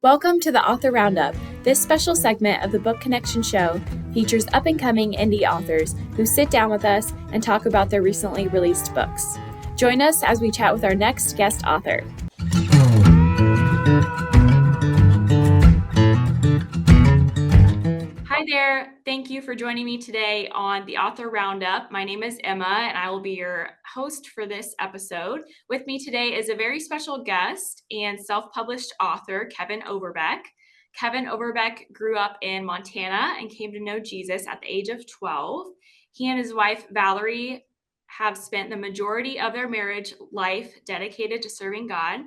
Welcome to the Author Roundup. This special segment of the Book Connection Show features up-and-coming indie authors who sit down with us and talk about their recently released books. Join us as we chat with our next guest author. Hi there. Thank you for joining me today on the Author Roundup. My name is Emma, and I will be your host for this episode. With me today is a very special guest and self-published author, Kevin Overbeck. Kevin Overbeck grew up in Montana and came to know Jesus at the age of 12. He and his wife, Valerie, have spent the majority of their marriage life dedicated to serving God.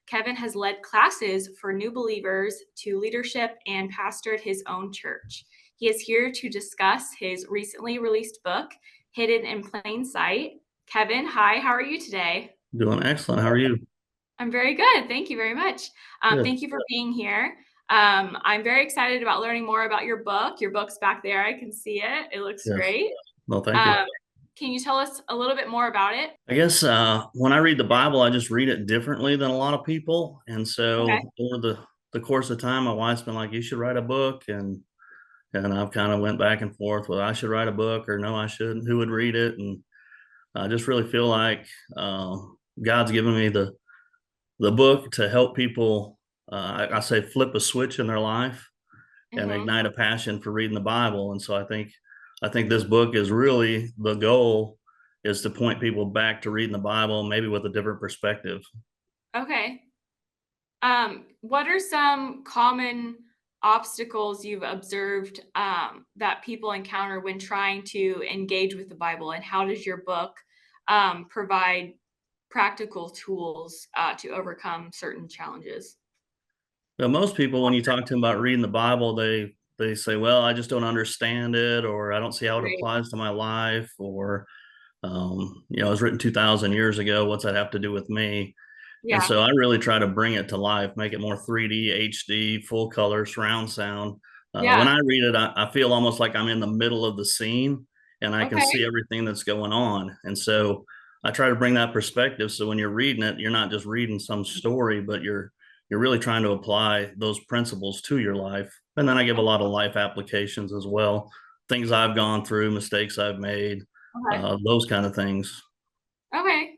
Kevin has led classes for new believers to leadership and pastored his own church. He is here to discuss his recently released book, Hidden in Plain Sight. Kevin, hi, how are you today? Doing excellent. How are you? I'm very good. Thank you very much. Good. Thank you for being here. I'm very excited about learning more about your book. Your book's back there. I can see it. It looks Yes. great. Well, thank you. Can you tell us a little bit more about it? I guess when I read the Bible, I just read it differently than a lot of people. And Okay. so over the course of time, my wife's been like, you should write a book. And I've kind of went back and forth with I should write a book or no, I shouldn't. Who would read it? And I just really feel like God's given me the book to help people, I say flip a switch in their life and Mm-hmm. ignite a passion for reading the Bible. And so I think this book is really the goal is to point people back to reading the Bible, maybe with a different perspective. Okay. What are some common obstacles you've observed that people encounter when trying to engage with the Bible, and how does your book provide practical tools to overcome certain challenges? Now, most people, when you talk to them about reading the Bible, they say, "Well, I just don't understand it," or "I don't see how it Right. applies to my life," or "It was written 2,000 years ago. What's that have to do with me?" And Yeah. so I really try to bring it to life, make it more 3D, HD, full color, surround sound. When Yeah. I read it, I feel almost like I'm in the middle of the scene and I can Okay. see everything that's going on. And so I try to bring that perspective. So when you're reading it, you're not just reading some story, but you're really trying to apply those principles to your life. And then I give a lot of life applications as well, things I've gone through, mistakes I've made, Okay. those kind of things. Okay.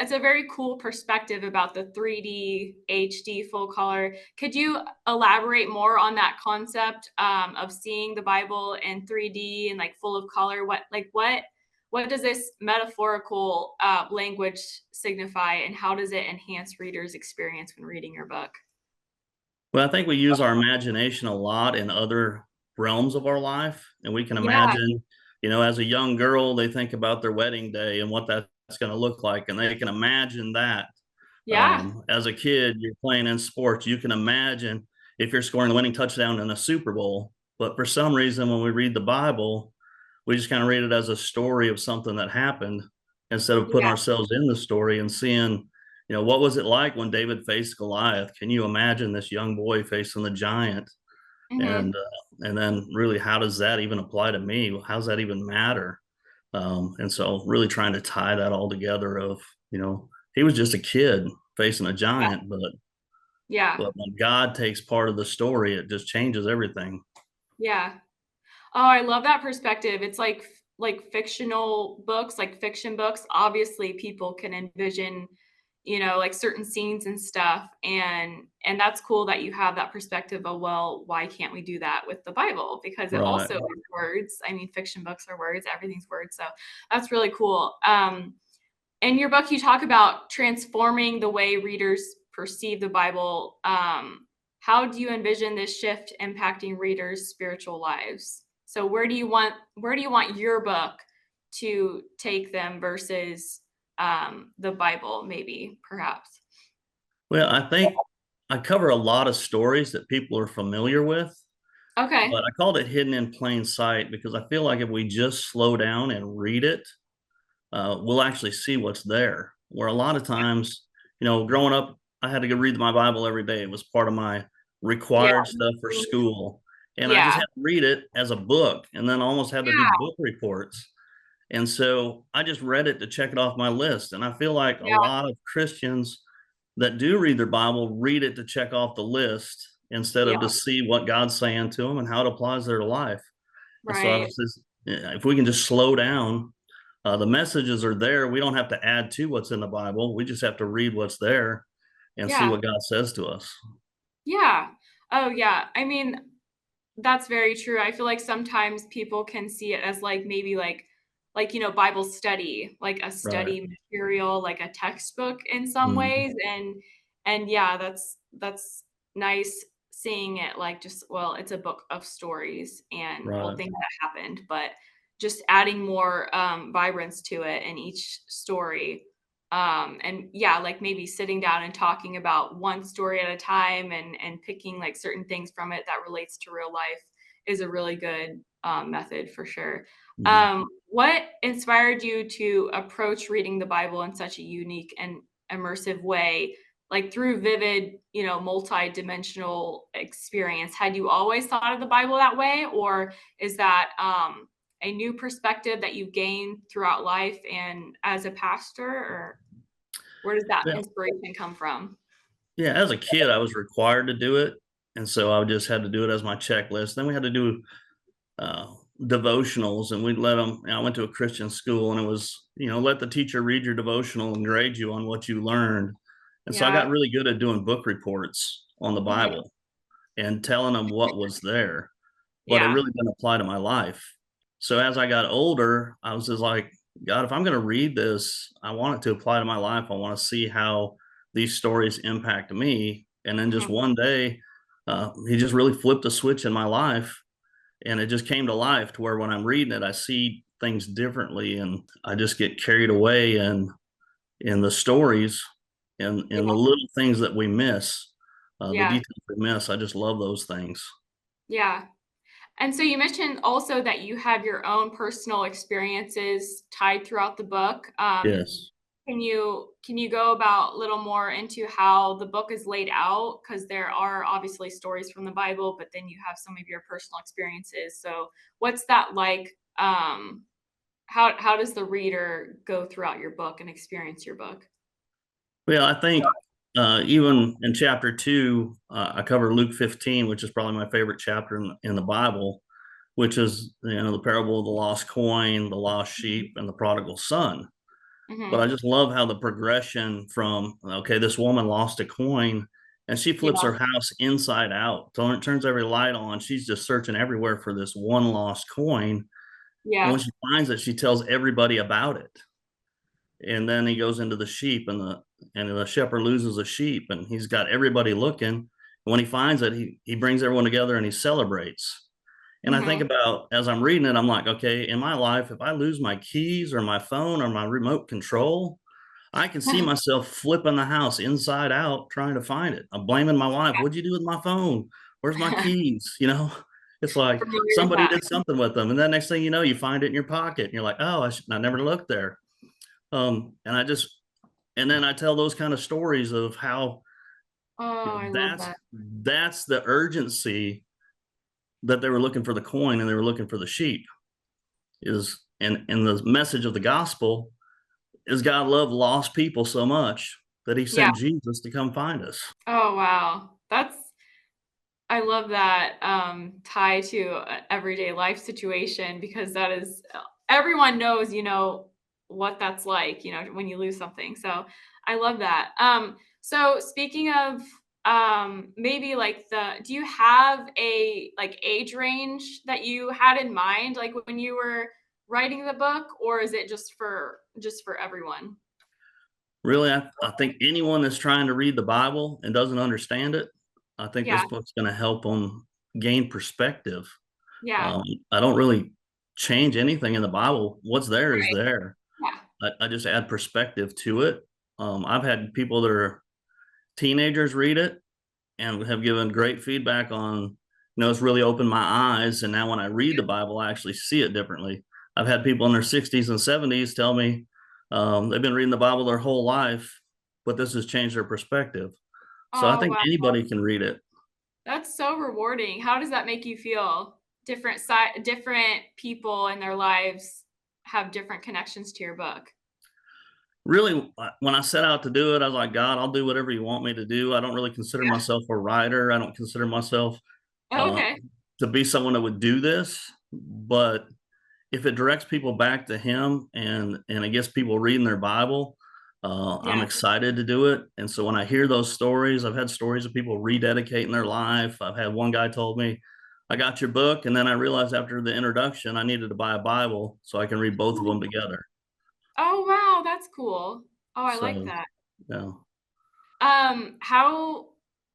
It's a very cool perspective about the 3D HD full color. Could you elaborate more on that concept of seeing the Bible in 3D and like full of color? What does this metaphorical language signify, and how does it enhance readers' experience when reading your book? Well, I think we use our imagination a lot in other realms of our life. And we can Yeah, imagine, as a young girl, they think about their wedding day and what that's going to look like. And they can imagine that. yeah, As a kid, you're playing in sports. You can imagine if you're scoring the winning touchdown in a Super Bowl. But for some reason, when we read the Bible, we just kind of read it as a story of something that happened instead of putting yeah. ourselves in the story and seeing, what was it like when David faced Goliath? Can you imagine this young boy facing the giant? Hmm. And then really, how does that even apply to me? How does that even matter? And so really trying to tie that all together of, he was just a kid facing a Yeah, giant, but yeah, when God takes part of the story, it just changes everything. yeah. Oh, I love that perspective. It's like fictional books, like fiction books. Obviously, people can envision, like certain scenes and stuff, and that's cool that you have that perspective of, well, why can't we do that with the Bible? Because it Right. also is words. I mean, fiction books are words, everything's words. So that's really cool. In your book, you talk about transforming the way readers perceive the Bible. How do you envision this shift impacting readers' spiritual lives? So where do you want your book to take them versus the Bible, maybe, perhaps? Well, I think I cover a lot of stories that people are familiar with, Okay. but I called it hidden in plain sight because I feel like if we just slow down and read it, we'll actually see what's there. Where a lot of times, growing up, I had to go read my Bible every day. It was part of my Yeah. required stuff for school. And I just Yeah. had to read it as a book and then almost had to do Yeah. book reports. And so I just read it to check it off my list. And I feel like a Yeah. lot of Christians that do read their Bible read it to check off the list instead Yeah, of to see what God's saying to them and how it applies to their life. And so I right. was just, if we can just slow down, the messages are there. We don't have to add to what's in the Bible. We just have to read what's there and see Yeah. what God says to us. Yeah. Oh, yeah. I mean, that's very true. I feel like sometimes people can see it as like maybe Bible study, like a Right. study material, like a textbook in some Mhm. ways. And yeah, that's nice seeing it like just well, it's a book of stories and well Right. things that happened, but just adding more vibrance to it in each story. And yeah, like maybe sitting down and talking about one story at a time and picking like certain things from it that relates to real life is a really good method for sure. Mhm. What inspired you to approach reading the Bible in such a unique and immersive way, like through vivid, multi-dimensional experience? Had you always thought of the Bible that way, or is that a new perspective that you gained throughout life and as a pastor, or where does that Yeah. inspiration come from? Yeah. As a kid, I was required to do it. And so I just had to do it as my checklist. Then we had to do uh, devotionals, and we'd let them. I went to a Christian school, and it was, let the teacher read your devotional and grade you on what you learned. And so I got Yeah. really good at doing book reports on the Mhm. Bible and telling them what was there, but it Yeah. really didn't apply to my life. So as I got older, I was just like, God, if I'm going to read this, I want it to apply to my life. I want to see how these stories impact me. And then just Mhm. one day, he just really flipped a switch in my life, and it just came to life to where when I'm reading it, I see things differently, and I just get carried away in the stories and the Yeah. little things that we miss, the Yeah. details we miss. I just love those things. Yeah. And so you mentioned also that you have your own personal experiences tied throughout the book. Yes. Can you go about a little more into how the book is laid out? Because there are obviously stories from the Bible, but then you have some of your personal experiences. So what's that like? How does the reader go throughout your book and experience your book? Well, I think even in chapter 2, I cover Luke 15, which is probably my favorite chapter in the Bible, which is, the parable of the lost coin, the lost Mhm. sheep, and the prodigal son. But I Mhm. just love how the progression from, okay, this woman lost a coin and she flips Yeah. her house inside out. So when it turns every light on, she's just searching everywhere for this one lost coin. And when Yeah. she finds it, she tells everybody about it. And then he goes into the sheep, and the shepherd loses a sheep, and he's got everybody looking. And when he finds it, he brings everyone together and he celebrates. And I think Mhm. about, as I'm reading it, I'm like, okay, in my life, if I lose my keys or my phone or my remote control, I can see myself flipping the house inside out trying to find it. I'm blaming my wife. What'd you do with my phone? Where's my keys? It's like Familiar with somebody that. did something with them. And then next thing you know, you find it in your pocket and you're like, oh, I never looked there. And then I tell those kind of stories of how, Oh, I love that's that. the urgency that they were looking for the coin and they were looking for the sheep and the message of the gospel is God loved lost people so much that he Yeah. sent Jesus to come find us. Oh, wow. I love that, tie to a everyday life situation because that is everyone knows, what that's like, when you lose something, so I love that. So speaking of, maybe, like, do you have a, like, age range that you had in mind, like, when you were writing the book, or is it just for everyone? Really, I think anyone that's trying to read the Bible and doesn't understand it, I think this Yeah, book's going to help them gain perspective. yeah, Um, I don't really change anything in the Bible. What's there is right, there. yeah, I just add perspective to it. I've had people that are teenagers read it and have given great feedback on, it's really opened my eyes. And now when I read the Bible, I actually see it differently. I've had people in their 60s and 70s tell me they've been reading the Bible their whole life, but this has changed their perspective. So I oh, think wow. anybody can read it. That's so rewarding. How does that make you feel? Different people in their lives have different connections to your book. Really, when I set out to do it, I was like, God, I'll do whatever you want me to do. I don't really consider Yeah. myself a writer. I don't consider myself Oh, uh, okay. to be someone that would do this. But if it directs people back to Him and it gets people reading their Bible, I'm Yeah. excited to do it. And so when I hear those stories, I've had stories of people rededicating their life. I've had one guy told me, I got your book. And then I realized after the introduction, I needed to buy a Bible so I can read both of them together. Oh, wow, that's cool. Oh, I like So, that. yeah.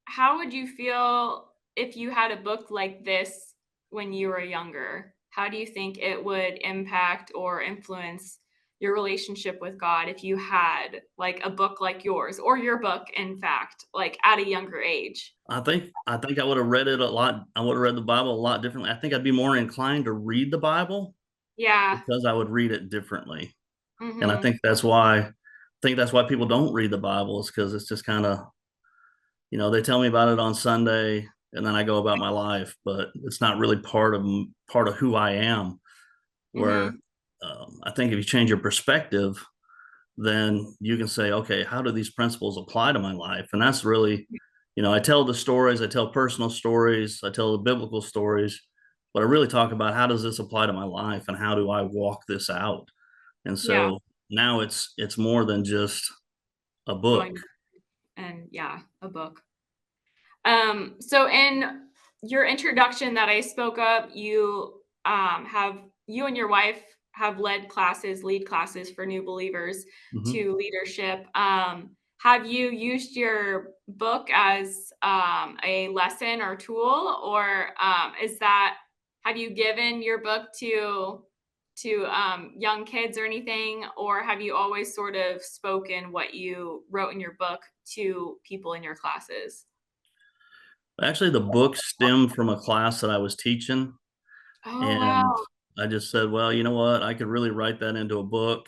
How would you feel if you had a book like this when you were younger? How do you think it would impact or influence your relationship with God if you had like a book like yours or your book, in fact, like at a younger age? I think I would have read it a lot. I would have read the Bible a lot differently. I think I'd be more inclined to read the Bible Yeah. because I would read it differently. And I Mhm. think that's why people don't read the Bible is because it's just kind of, they tell me about it on Sunday and then I go about my life, but it's not really part of who I am. Where Mhm. I think if you change your perspective, then you can say, okay, how do these principles apply to my life? And that's really, I tell the stories, I tell personal stories, I tell the biblical stories, but I really talk about how does this apply to my life and how do I walk this out? And Yeah. so now it's more than just a book. Going and yeah, a book. So in your introduction that I spoke of, you and your wife have lead classes for new believers Mhm. to leadership. Have you used your book as a lesson or tool, or have you given your book to young kids or anything, or have you always sort of spoken what you wrote in your book to people in your classes? Actually, the book stemmed from a class that I was teaching, Oh, and wow. I just said, well, you know what? I could really write that into a book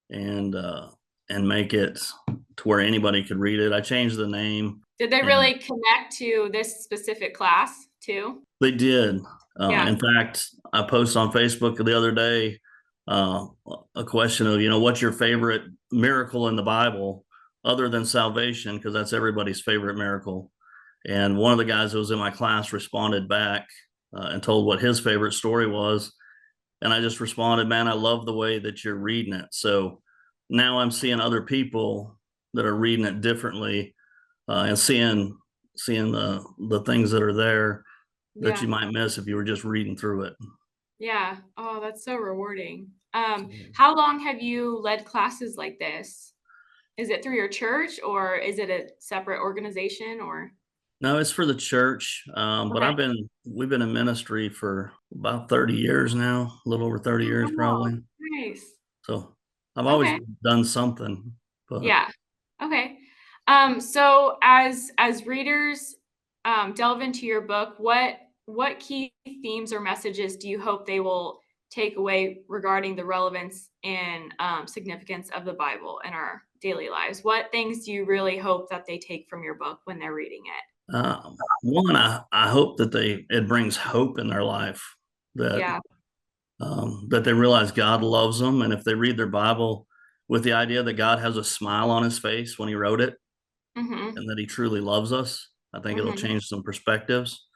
and make it to where anybody could read it. I changed the name, Did they and really connect to this specific class too? they did. Yeah. In fact, I posted on Facebook the other day uh, a question of, what's your favorite miracle in the Bible other than salvation? Because that's everybody's favorite miracle. And one of the guys that was in my class responded back and told what his favorite story was. And I just responded, man, I love the way that you're reading it. So now I'm seeing other people that are reading it differently and seeing the things that are there that you Yeah. might miss if you were just reading through it. Yeah. Oh, that's so rewarding. So, How long have you led classes like this? Is it through your church or is it a separate organization or no, it's for the church, but Okay. we've been in ministry for about 30 years now, a little over 30 Oh, years wow. probably. Nice. So I've always Okay. done something, but Yeah. Okay. So as readers delve into your book, what key themes or messages do you hope they will take away regarding the relevance and significance of the Bible in our daily lives? What things do you really hope that they take from your book when they're reading it? one, I hope that it brings hope in their life that Yeah. that they realize God loves them, and if they read their Bible with the idea that God has a smile on His face when He wrote it, Mhm. and that He truly loves us, I think it'll Mhm. change some perspectives.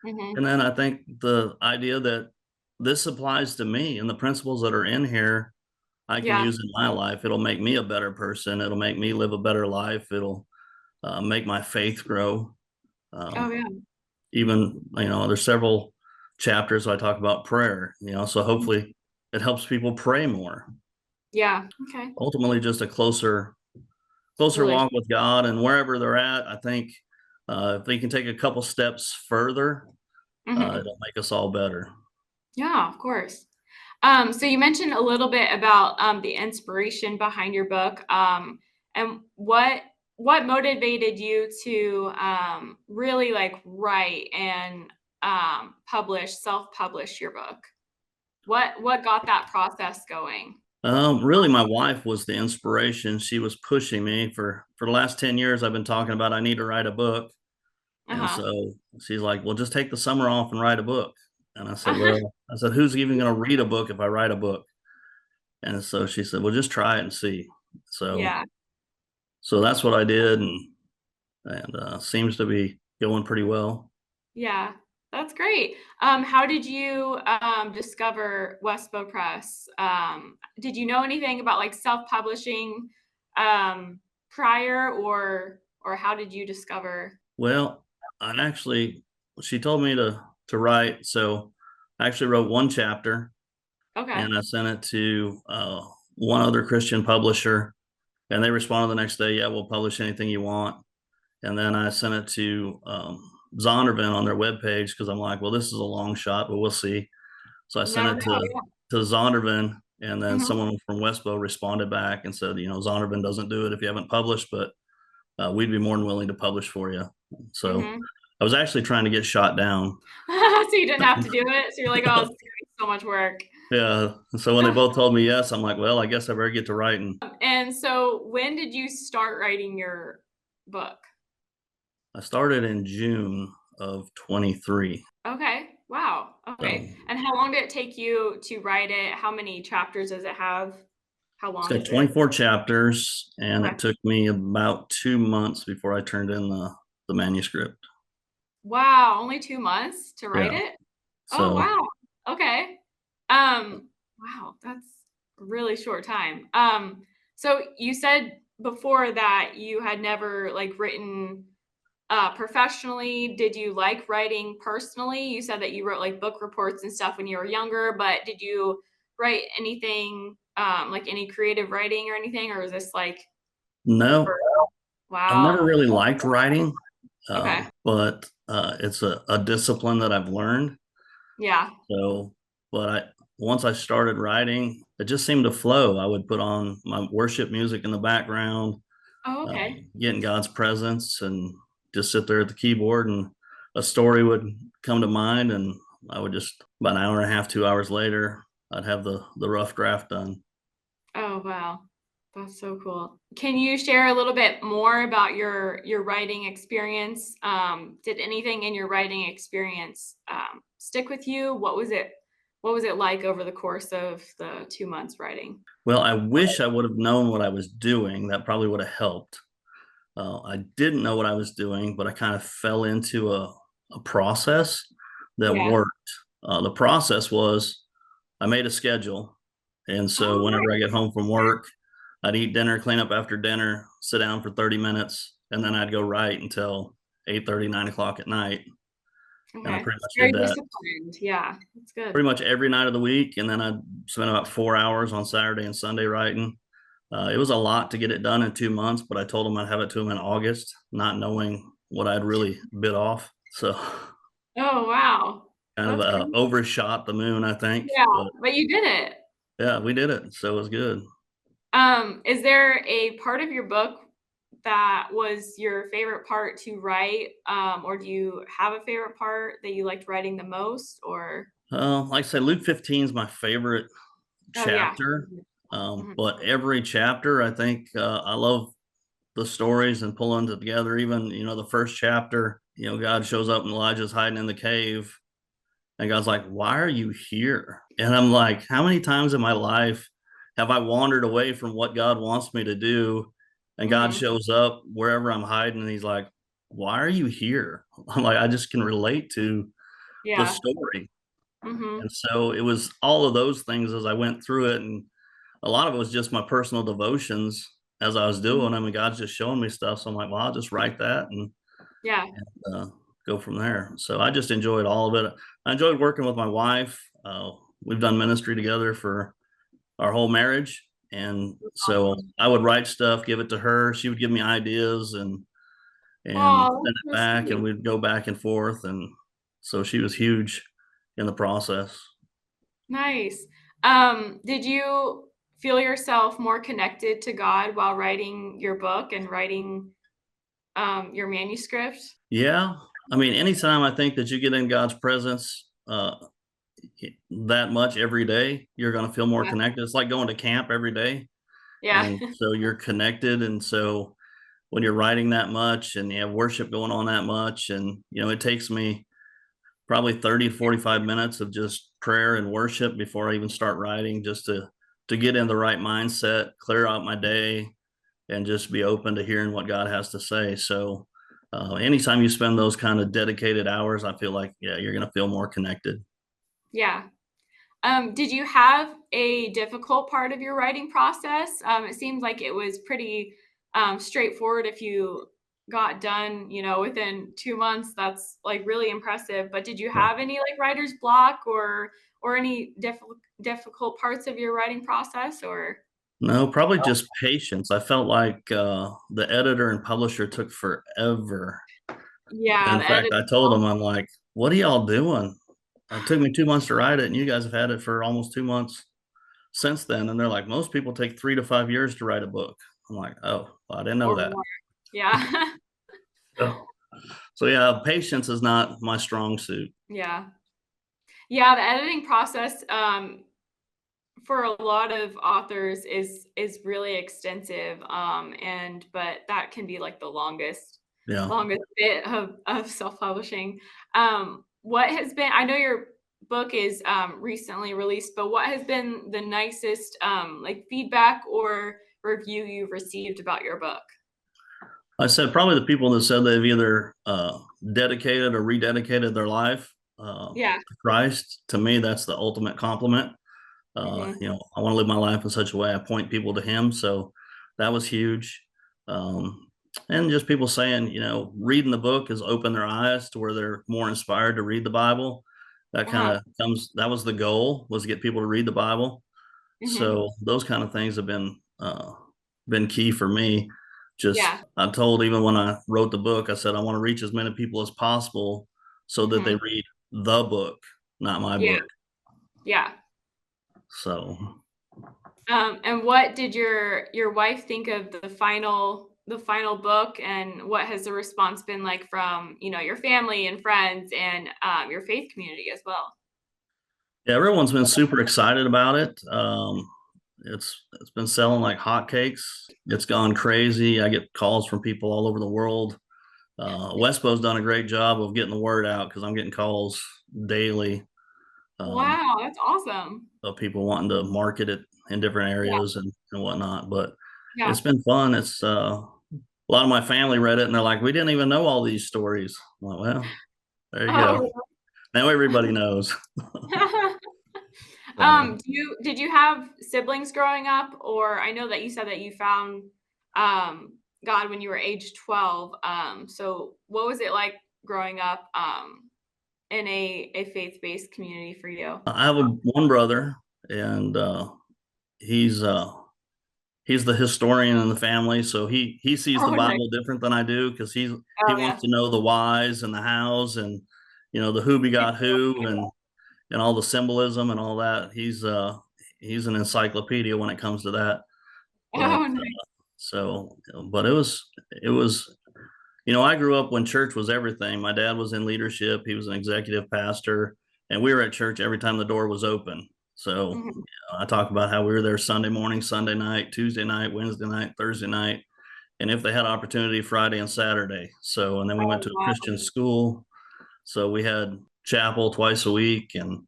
And Mhm. then I think the idea that this applies to me and the principles that are in here I can Yeah. use in my life. It'll make me a better person. It'll make me live a better life. It'll make my faith grow. Oh Um, yeah. even there's several chapters I talk about prayer. So Mhm. hopefully it helps people pray more. Yeah. Okay. Ultimately, just a closer Relation. walk with God, and wherever they're at, I think if they can take a couple steps further, Mhm. it'll make us all better. Yeah, of course. So you mentioned a little bit about the inspiration behind your book, and what motivated you to really like write and self-publish your book? What got that process going? Really, my wife was the inspiration. She was pushing me for the last 10 years. I've been talking about I need to write a book. And Uh-huh. so she's like, well, just take the summer off and write a book. And I said, who's even going to read a book if I write a book? And so she said, well, just try it and see. So Yeah. so that's what I did, and seems to be going pretty well. Yeah. That's great. How did you discover Westbow Press? Did you know anything about like self-publishing um, prior, or how did you discover? Well, I actually, she told me to write, so I actually wrote one chapter Okay. and I sent it to one other Christian publisher, and they responded the next day, "Yeah, we'll publish anything you want." And then I sent it to Zondervan on their webpage because I'm like, well, this is a long shot, but we'll see. So I You sent never it know. to Zondervan, and then Yeah. Hmm. someone from Westbow responded back and said, Zondervan doesn't do it if you haven't published, but we'd be more than willing to publish for you. So Hmm. I was actually trying to get shot down. So you didn't have to do it. So you're like, oh, this is gonna be so much work. Yeah. So when they both told me yes, I'm like, well, I guess I better get to writing. And so when did you start writing your book? I started in June of 23. Okay. Wow. So Okay. And how long did it take you to write it? How many chapters does it have? How it's long got is it? 24 chapters, and Okay. it took me about 2 months before I turned in the manuscript. Wow, only 2 months to write Yeah. it? Oh, So wow. Okay. Wow, that's a really short time. So you said before that you had never, like, written, professionally. Did you like writing personally? You said that you wrote, like, book reports and stuff when you were younger, but did you write anything, like, any creative writing or anything, or is this, like, the no, first? I've never Wow. really liked writing, Okay. but it's a discipline that I've learned. Yeah. So, but once I started writing, it just seemed to flow. I would put on my worship music in the background, Oh, uh, okay. get in God's presence, and just sit there at the keyboard, and a story would come to mind, and I would just about an hour and a half, 2 hours later, I'd have the rough draft done. Oh, wow. That's so cool. Can you share a little bit more about your writing experience? Did anything in your writing experience stick with you? What was it like over the course of the 2 months writing? Well, I wish I would have known what I was doing. That probably would have helped. I didn't know what I was doing, but I kind of fell into a process that Yeah. worked. The process was I made a schedule. And so Oh, whenever I nice. get home from work, I'd eat dinner, clean up after dinner, sit down for 30 minutes, and then I'd go write until 8:30, 9 o'clock at night. And I Okay. pretty It's much very did that disciplined. Yeah, that's good. pretty much every night of the week. And then I'd spend about 4 hours on Saturday and Sunday writing. It was a lot to get it done in 2 months, but I told them I'd have it to them in August, not knowing what I'd really bit off. So Oh, wow. kind of That's great. overshot the moon, I think. Yeah, But but you did it. yeah, we did it. So it was good. Is there a part of your book that was your favorite part to write? Or do you have a favorite part that you liked writing the most? Or Like I said, Luke 15 is my favorite oh yeah. chapter. Mhm. But every chapter, I think I love the stories and pulling it together. Even, the first chapter, God shows up and Elijah's hiding in the cave. And God's like, why are you here? And I'm like, how many times in my life have I wandered away from what God wants me to do? And God Mhm. shows up wherever I'm hiding and he's like, why are you here? I'm like, I just can relate to the Yeah. story. Mhm. And so it was all of those things as I went through it. And a lot of it was just my personal devotions as I was Mhm. doing. I mean, God's just showing me stuff. So I'm like, well, I'll just write that Yeah. and go from there. So I just enjoyed all of it. I enjoyed working with my wife. We've done ministry together for our whole marriage. And so Awesome. I would write stuff, give it to her. She would give me ideas and Oh, send it that's so back, and sweet. we'd go back and forth. And so she was huge in the process. Nice. Did you feel yourself more connected to God while writing your book and writing your manuscript? Yeah. I mean, anytime I think that you get in God's presence that much every day, you're going to feel more Yeah. connected. It's like going to camp every day. Yeah. And so you're connected. And so when you're writing that much and you have worship going on that much, and, it takes me probably 30 to 45 minutes of just prayer and worship before I even start writing, just to to get in the right mindset, clear out my day, and just be open to hearing what God has to say. So, anytime you spend those kind of dedicated hours, I feel like, yeah, you're going to feel more connected. Yeah. Did you have a difficult part of your writing process? It seems like it was pretty straightforward. If you got done, within 2 months, that's like really impressive. But did you Yeah. have any like writer's block or any difficult parts of your writing process? Or No, probably just patience. I felt like the editor and publisher took forever. yeah, In the fact, edit. I told them, I'm like, what are y'all doing? It took me 2 months to write it, and you guys have had it for almost 2 months since then. And they're like, most people take 3 to 5 years to write a book. I'm like, oh, well, I didn't know Or that. more. Yeah. Oh. So yeah, patience is not my strong suit. Yeah. Yeah, the editing process, for a lot of authors is really extensive, and but that can be like the Yeah. longest bit of self-publishing. What has been I know your book is, recently released, but what has been the nicest, like, feedback or review you've received about your book? I said probably the people that said they've either dedicated or rededicated their life Yeah. to Christ. To me, that's the ultimate compliment. Mhm. I want to live my life in such a way I point people to Him. So that was huge. Um, and just people saying, reading the book has opened their eyes to where they're more inspired to read the Bible. That kind Uh-huh. of comes. That was the goal, was to get people to read the Bible. Mhm. So those kind of things have been key for me. Just Yeah. I told, even when I wrote the book, I said I want to reach as many people as possible so that they Mhm. read the book, not my Yeah. book. Yeah. So And what did your wife think of the final book, and what has the response been like from, your family and friends and your faith community as well? yeah, everyone's been super excited about it. It's been selling like hotcakes. It's gone crazy. I get calls from people all over the world. Wespo's done a great job of getting the word out because I'm getting calls daily um, Wow, that's awesome. of people wanting to market it in different Yeah, areas and whatnot. But yeah. it's been fun. It's a lot of my family read it and they're like, we didn't even know all these stories. I'm like, well, there you go. Oh, Now everybody knows. really? So, Did you have siblings growing up? Or I know that you said that you found God when you were age 12. So what was it like growing up in a faith-based community for you? I have one brother, and he's uh, he's the historian in the family, so he sees the Oh, nice. Bible different than I do because he Oh, wants yeah. to know the whys and the hows and the who begot who and all the symbolism and all that. He's an encyclopedia when it comes to that. But Oh, nice. so, but it was I grew up when church was everything. My dad was in leadership; he was an executive pastor, and we were at church every time the door was open. So Mhm. I talk about how we were there Sunday morning, Sunday night, Tuesday night, Wednesday night, Thursday night, and if they had opportunity, Friday and Saturday. So, and then we went Oh, to a wow. Christian school. So we had chapel twice a week, and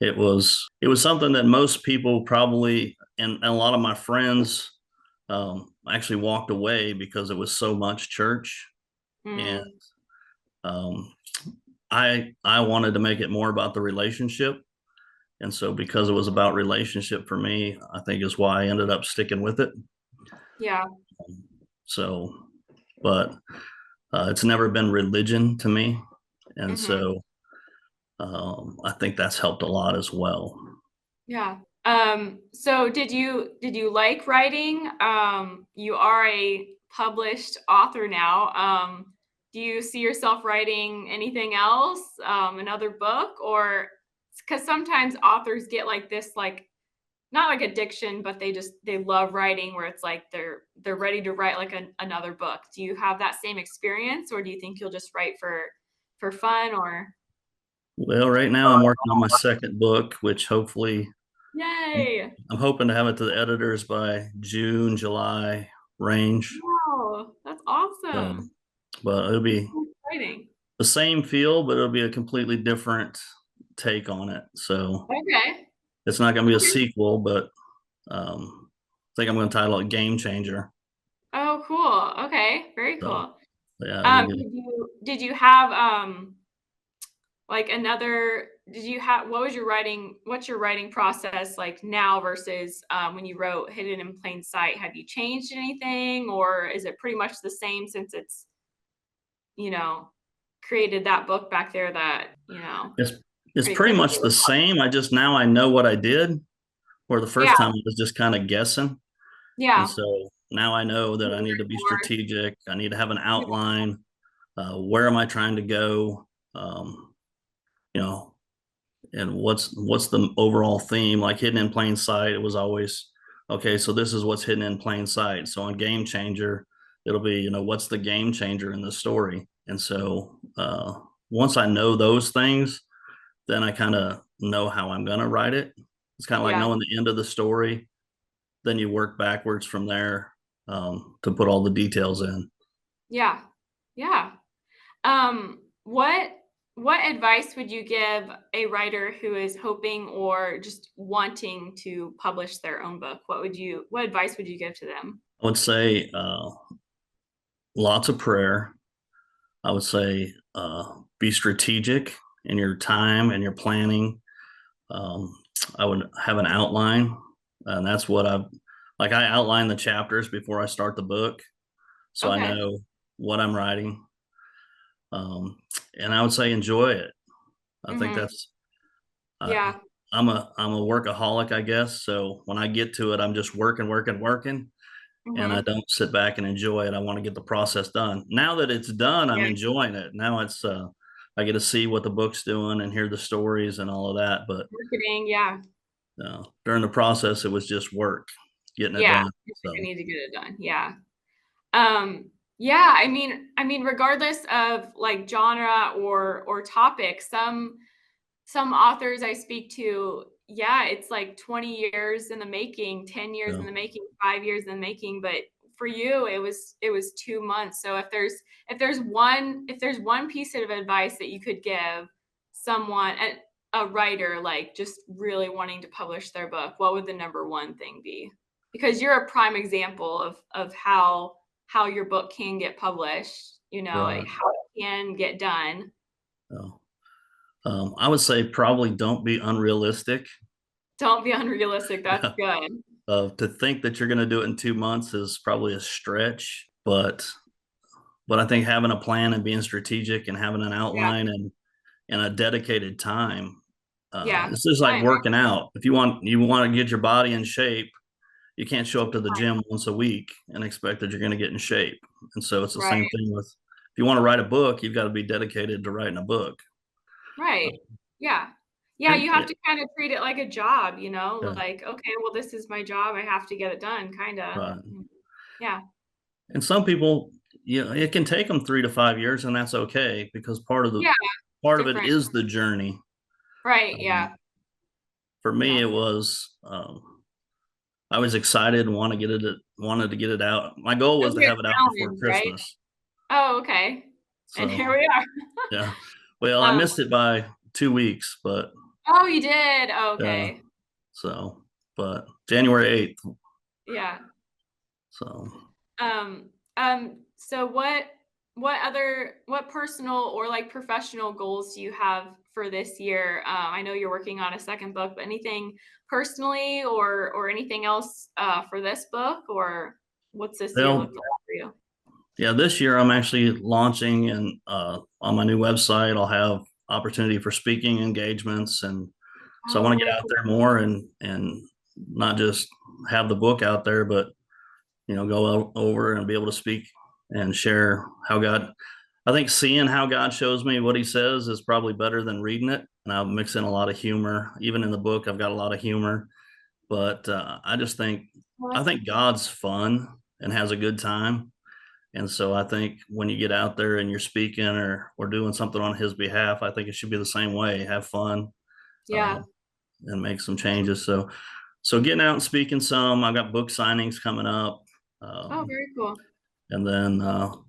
it was something that most people probably, and a lot of my friends actually walked away because it was so much church. And Mm, um, I wanted to make it more about the relationship. And so because it was about relationship for me, I think is why I ended up sticking with it. yeah. So, but it's never been religion to me. And Mhm. so I think that's helped a lot as well. Yeah. So did you like writing? You are a published author now. Do you see yourself writing anything else? Another book? Or because sometimes authors get like this, like not like addiction, but they love writing where it's like they're ready to write like another book. Do you have that same experience, or do you think you'll just write for fun? Or Well, right now I'm working on my second book, which hopefully yay. I'm hoping to have it to the editors by June, July range. Wow, that's So, awesome. but it'll be So exciting. the same feel, but it'll be a completely different take on it. So Okay. it's not going to be a Okay. sequel, but I think I'm going to title it Game Changer. Oh, cool. Okay, very So cool. yeah, it'll be good. Did you have like another did you have what was your writing what's your writing process like now versus when you wrote Hidden in Plain Sight? Have you changed anything, or is it pretty much the same since it's, you know, created that book back there that, It's it's pretty pretty quickly much was the published? same. I just now I know what I did, where the Yeah, first time I was just kind of guessing. And yeah. so now I know that I need to be More. strategic. I need to have an outline. Where am I trying to go? Um, you know, and what's the overall theme? Like Hidden in Plain Sight, it was always okay. So this is what's hidden in plain sight. So on Game Changer, it'll be what's the game changer in the story. And so once I know those things, then I kind of know how I'm gonna write it. It's kind of like Yeah, knowing the end of the story. Then you work backwards from there to put all the details in. yeah, yeah. What advice would you give a writer who is hoping or just wanting to publish their own book? What advice would you give to them? I would say lots of prayer. I would say be strategic in your time and your planning. Um, I would have an outline, and that's what I outline the chapters before I start the book, so I Okay. know what I'm writing. Um, and I would say enjoy it. I think Mhm. that's I, Yeah. I'm a workaholic, I guess. So when I get to it, I'm just working, working, working, and I Mhm. don't sit back and enjoy it. I want to get the process done. Now that it's done, I'm Yeah. enjoying it. Now it's I get to see what the book's doing and hear the stories and all of that. But Marketing, yeah. during the process, it was just work, getting it Yeah. done. You think I So need to get it done. Yeah. Yeah, I mean, regardless of like genre or topic, some authors I speak to, yeah, it's like 20 years in the making, 10 years in the so making, 5 years in the making, but for you it was 2 months. So if there's one piece of advice that you could give someone a writer like just really wanting to publish their book, what would the number one thing be? Because you're a prime example of how your book can get published, like right. how it can get done. So, I would say probably don't be unrealistic. Don't be unrealistic, that's good. To think that you're going to do it in 2 months is probably a stretch, but I think having a plan and being strategic and having an Yeah, outline and a dedicated time. yeah. It's just like Time, working out. If you want to get your body in shape, you can't show up to the time. gym once a week and expect that you're going to get in shape. And so it's the Right, same thing with if you want to write a book, you've got to be dedicated to writing a book. Uh, right. Yeah. Yeah, and you have to kinda treat it like a job, yeah, like, "Okay, well, this is my job, I have to get it done," kinda. right. Yeah. And some people, it can take them 3 to 5 years, and that's okay because Yeah, part of it different. is the journey. Right, Um, yeah, for me, it yeah. was I was excited and wanted to get it out. My goal It was was to like have it a out before challenge, right? Christmas. Oh, okay. And So here we are. yeah, well, I Um, missed it by 2 weeks, but oh, you did? Oh, yeah, okay. so but January 8th. Yeah. So So what personal or like professional goals do you have for this year? I know you're working on a second book, but anything personally or anything else for this book, or what's this year look well, like for you? yeah, this year I'm actually launching and on my new website I'll have opportunity for speaking engagements, and so I Oh, want to get really out cool. there more and not just have the book out there, but go over and be able to speak and share how God. I think seeing how God shows me what He says is probably better than reading it, and I'll mix in a lot of humor. Even in the book, I've got a lot of humor, but I just think Well, I think God's fun and has a good time. And so I think when you get out there and you're speaking or doing something on his behalf, I think it should be the same way. Have fun uh, yeah. and make some changes. So getting out and speaking some. I've got book signings coming up, Oh, um, very cool. and then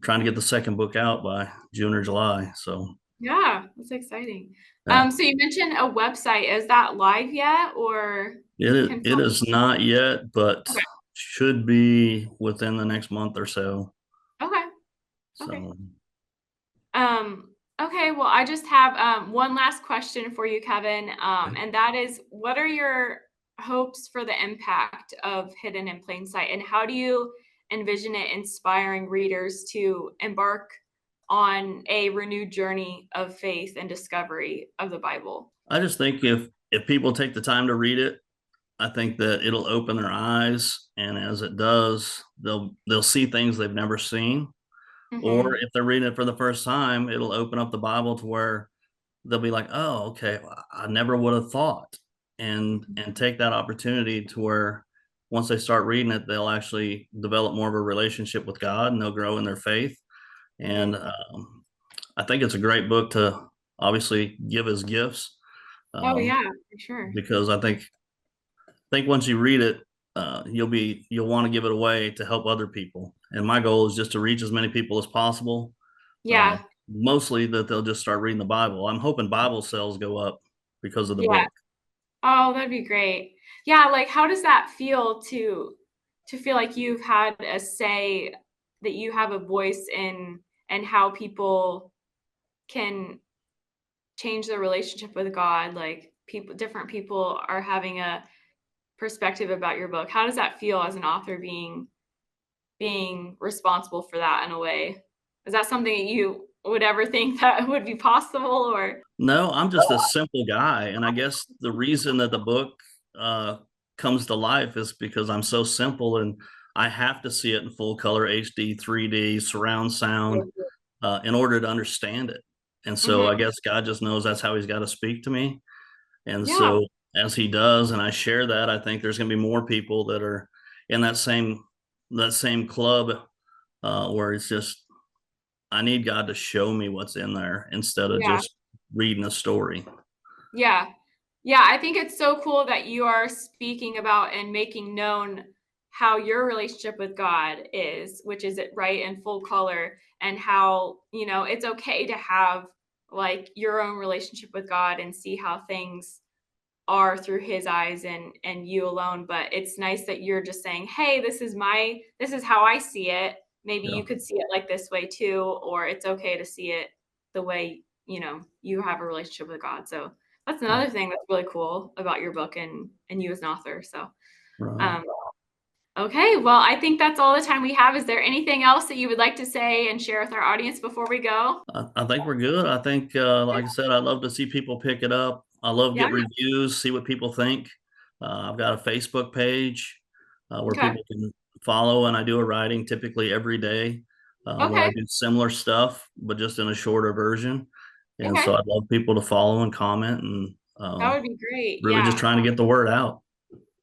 trying to get the second book out by June or July. So Yeah, that's exciting. yeah, So you mentioned a website. Is that live yet or? It is not yet, but Okay. should be within the next month or so. Okay. Okay. So Okay, well, I just have one last question for you, Kevin. And that is, what are your hopes for the impact of Hidden in Plain Sight, and how do you envision it inspiring readers to embark on a renewed journey of faith and discovery of the Bible? I just think if people take the time to read it, I think that it'll open their eyes, and as it does, they'll see things they've never seen. Or Mm-hmm. if they're reading it for the first time, it'll open up the Bible to where they'll be like, "Oh, okay, I never would have thought," and take that opportunity to where once they start reading it, they'll actually develop more of a relationship with God, and they'll grow in their faith. And Mm-hmm. I think it's a great book to obviously give as gifts, Oh um, yeah, for sure. because I think once you read it, you'll want to give it away to help other people. And my goal is just to reach as many people as possible. Uh, Yeah, Mostly that they'll just start reading the Bible. I'm hoping Bible sales go up because of the yeah. book. Oh, that'd be great. Yeah, like how does that feel to feel like you've had a say, that you have a voice in and how people can change their relationship with God? Like different people are having a perspective about your book. How does that feel as an author being responsible for that in a way? Is that something that you would ever think that would be possible or No, I'm just a simple guy, and I guess the reason that the book uh, comes to life is because I'm so simple, and I have to see it in full color, HD, 3D, surround sound, in order to understand it. And so I Mhm. guess God just knows that's how He's got to speak to me. And Yeah, so as He does, and I share that, I think there's going to be more people that are in that same club, where it's just I need God to show me what's in there instead of yeah. just reading a story. Yeah. Yeah, I think it's so cool that you are speaking about and making known how your relationship with God is, which is it right in full color, and how, it's okay to have like your own relationship with God and see how things are through his eyes and you alone. But it's nice that you're just saying, hey, this is how I see it. Maybe Yeah, you could see it like this way too, or it's okay to see it the way you have a relationship with God. So that's yeah, another thing that's really cool about your book and you as an author. So right. um okay, well, I think that's all the time we have. Is there anything else that you would like to say and share with our audience before we go? I think we're good. I think, like I said, I love to see people pick it up. I love Yeah. get reviews, see what people think. I've got a Facebook page where Okay. people can follow, and I do a writing typically every day where I Okay. do similar stuff, but just in a shorter version. And Okay. so I'd love people to follow and comment, and That would be great. really just Yeah. trying to get the word out.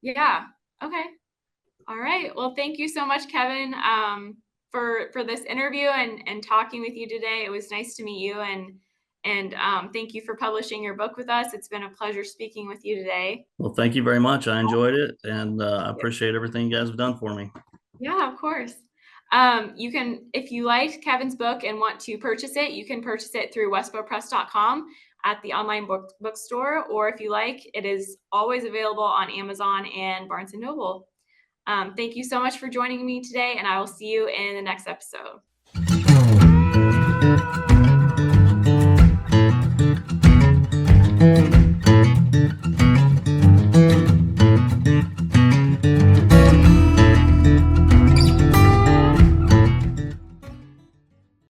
Yeah. Okay. All right. Well, thank you so much, Kevin, for this interview and talking with you today. It was nice to meet you, and thank you for publishing your book with us. It's been a pleasure speaking with you today. Well, thank you very much. I enjoyed it, and I appreciate everything you guys have done for me. Yeah, of course. You can, if you liked Kevin's book and want to purchase it, you can purchase it through westbowpress.com at the online bookstore, or if you like, it is always available on Amazon and Barnes and Noble. Thank you so much for joining me today, and I will see you in the next episode.